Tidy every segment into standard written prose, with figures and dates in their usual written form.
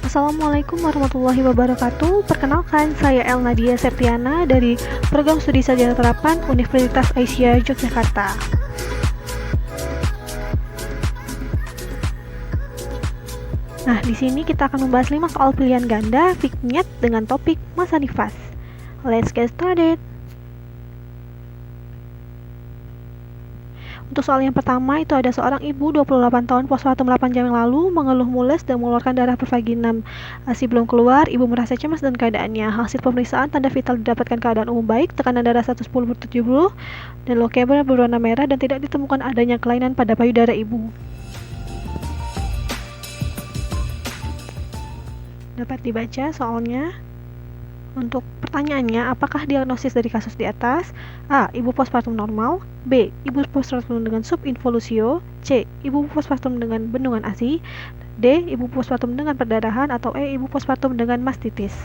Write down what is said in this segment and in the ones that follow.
Assalamualaikum warahmatullahi wabarakatuh. Perkenalkan, saya El Nadia Septiana dari Program Studi Sarjana Terapan Universitas Aisyah Yogyakarta. Nah, di sini kita akan membahas 5 soal pilihan ganda vignette dengan topik masa nifas. Let's get started. Untuk soal yang pertama itu ada seorang ibu 28 tahun postpartum 8 jam yang lalu mengeluh mules dan mengeluarkan darah per vagina. ASI belum keluar, ibu merasa cemas dan keadaannya. Hasil pemeriksaan tanda vital didapatkan keadaan umum baik, tekanan darah 110/70 dan leukemia berwarna merah dan tidak ditemukan adanya kelainan pada payudara ibu. Dapat dibaca soalnya. Untuk pertanyaannya, apakah diagnosis dari kasus di atas? A. Ibu postpartum normal. B. Ibu postpartum dengan subinvolusio. C. Ibu postpartum dengan bendungan ASI. D. Ibu postpartum dengan perdarahan. Atau E. Ibu postpartum dengan mastitis.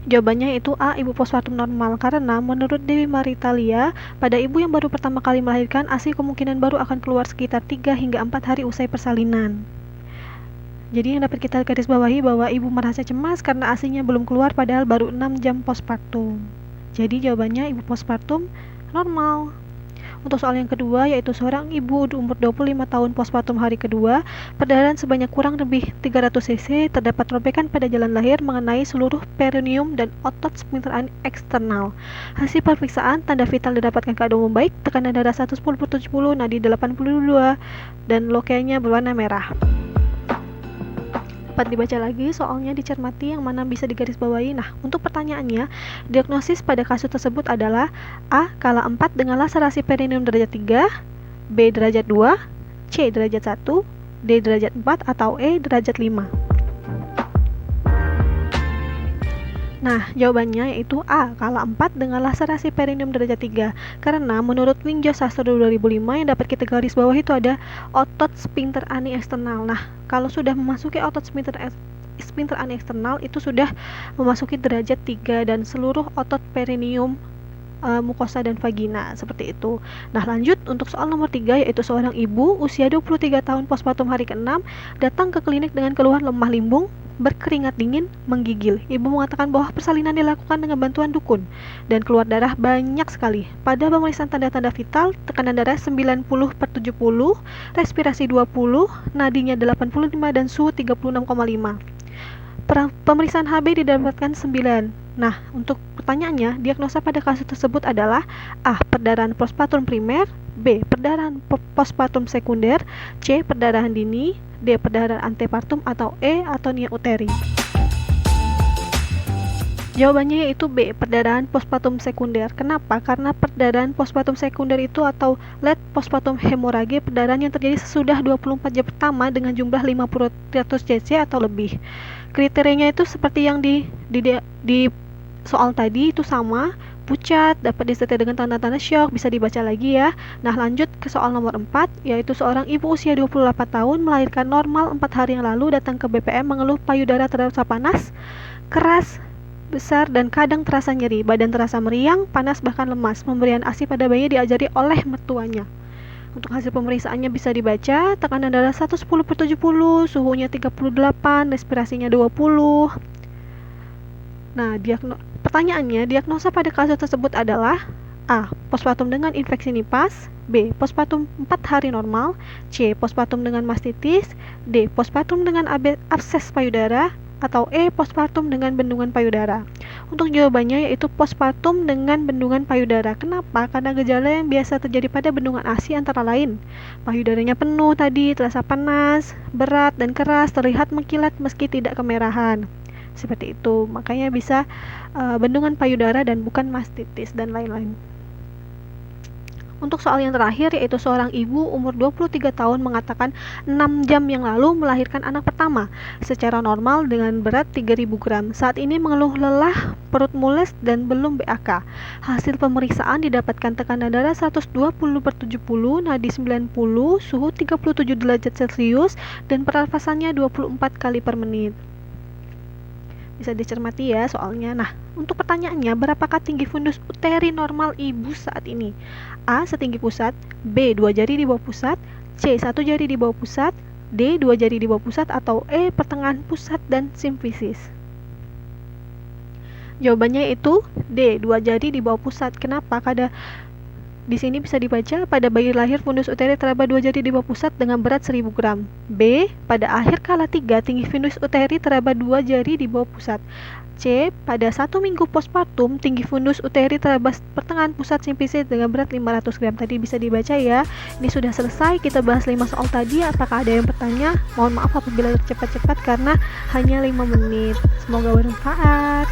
Jawabannya itu A. Ibu postpartum normal, karena menurut Dewi Maritalia, pada ibu yang baru pertama kali melahirkan, ASI kemungkinan baru akan keluar sekitar 3 hingga 4 hari usai persalinan. Jadi yang dapat kita garis bawahi bahwa ibu merasa cemas karena ASI-nya belum keluar padahal baru 6 jam postpartum. Jadi jawabannya ibu postpartum normal. Untuk soal yang kedua, yaitu seorang ibu umur 25 tahun postpartum hari kedua, perdarahan sebanyak kurang lebih 300 cc, terdapat robekan pada jalan lahir mengenai seluruh perineum dan otot sphincter eksternal. Hasil pemeriksaan tanda vital didapatkan keadaan umum baik, tekanan darah 110/70, nadi 82 dan leukemia berwarna merah. Dapat dibaca lagi, soalnya dicermati yang mana bisa digarisbawahi. Nah, untuk pertanyaannya, diagnosis pada kasus tersebut adalah A. Kala 4 dengan laserasi perineum derajat 3, B. derajat 2, C. derajat 1, D. derajat 4, atau E. derajat 5. Nah, jawabannya yaitu A. Kala 4 dengan laserasi perineum derajat 3. Karena menurut Wingjo Sastro 2005 yang dapat kita garis bawah itu ada otot sphincter ani eksternal. Nah, kalau sudah memasuki otot sphincter ani eksternal itu sudah memasuki derajat 3 dan seluruh otot perineum, mukosa dan vagina, seperti itu. Nah, lanjut untuk soal nomor 3, yaitu seorang ibu usia 23 tahun postpartum hari ke-6 datang ke klinik dengan keluhan lemah limbung, berkeringat dingin, menggigil. Ibu mengatakan bahwa persalinan dilakukan dengan bantuan dukun dan keluar darah banyak sekali. Pada pemeriksaan tanda-tanda vital, tekanan darah 90/70, respirasi 20, nadinya 85 dan suhu 36,5. Pemeriksaan HB didapatkan 9. Nah, untuk pertanyaannya, diagnosa pada kasus tersebut adalah A. Perdarahan postpartum primer, B. Perdarahan postpartum sekunder, C. Perdarahan dini, D. Perdarahan antepartum, atau E. atonia uteri. Jawabannya yaitu B. Perdarahan postpartum sekunder. Kenapa? Karena perdarahan postpartum sekunder itu atau late postpartum hemorrhage, perdarahan yang terjadi sesudah 24 jam pertama dengan jumlah 500 cc atau lebih. Kriterianya itu seperti yang di soal tadi itu sama, pucat, dapat disertai dengan tanda-tanda syok, bisa dibaca lagi ya. Nah, lanjut ke soal nomor 4, yaitu seorang ibu usia 28 tahun melahirkan normal 4 hari yang lalu datang ke BPM mengeluh payudara terasa panas, keras, besar, dan kadang terasa nyeri, badan terasa meriang, panas, bahkan lemas. Pemberian ASI pada bayi diajari oleh mertuanya. Untuk hasil pemeriksaannya bisa dibaca, tekanan darah 110/70, suhunya 38, respirasinya 20. Nah, pertanyaannya, diagnosa pada kasus tersebut adalah A. Postpartum dengan infeksi nifas, B. Postpartum 4 hari normal, C. Postpartum dengan mastitis, D. Postpartum dengan abses payudara, atau E. Postpartum dengan bendungan payudara. Untuk jawabannya yaitu postpartum dengan bendungan payudara. Kenapa? Karena gejala yang biasa terjadi pada bendungan ASI antara lain payudaranya penuh tadi, terasa panas, berat, dan keras, terlihat mengkilat meski tidak kemerahan. Seperti itu, makanya bisa bendungan payudara dan bukan mastitis dan lain-lain. Untuk soal yang terakhir, yaitu seorang ibu umur 23 tahun mengatakan 6 jam yang lalu melahirkan anak pertama secara normal dengan berat 3000 gram. Saat ini mengeluh lelah, perut mules, dan belum BAK. Hasil pemeriksaan didapatkan tekanan darah 120/70, nadi 90, suhu 37 derajat Celcius, dan pernafasannya 24 kali per menit. Bisa dicermati ya soalnya. Nah, untuk pertanyaannya, berapakah tinggi fundus uteri normal ibu saat ini? A. Setinggi pusat, B. 2 jari di bawah pusat, C. 1 jari di bawah pusat, D. 2 jari di bawah pusat, atau E. Pertengahan pusat dan simfisis. Jawabannya itu D. 2 jari di bawah pusat. Kenapa? Di sini bisa dibaca, pada bayi lahir fundus uteri teraba 2 jari di bawah pusat dengan berat 1000 gram. B. Pada akhir kala 3, tinggi fundus uteri teraba 2 jari di bawah pusat. C. Pada 1 minggu postpartum, tinggi fundus uteri teraba pertengahan pusat simfisis dengan berat 500 gram. Tadi bisa dibaca ya. Ini sudah selesai, kita bahas 5 soal tadi. Apakah ada yang bertanya? Mohon maaf apabila cepat-cepat karena hanya 5 menit. Semoga bermanfaat.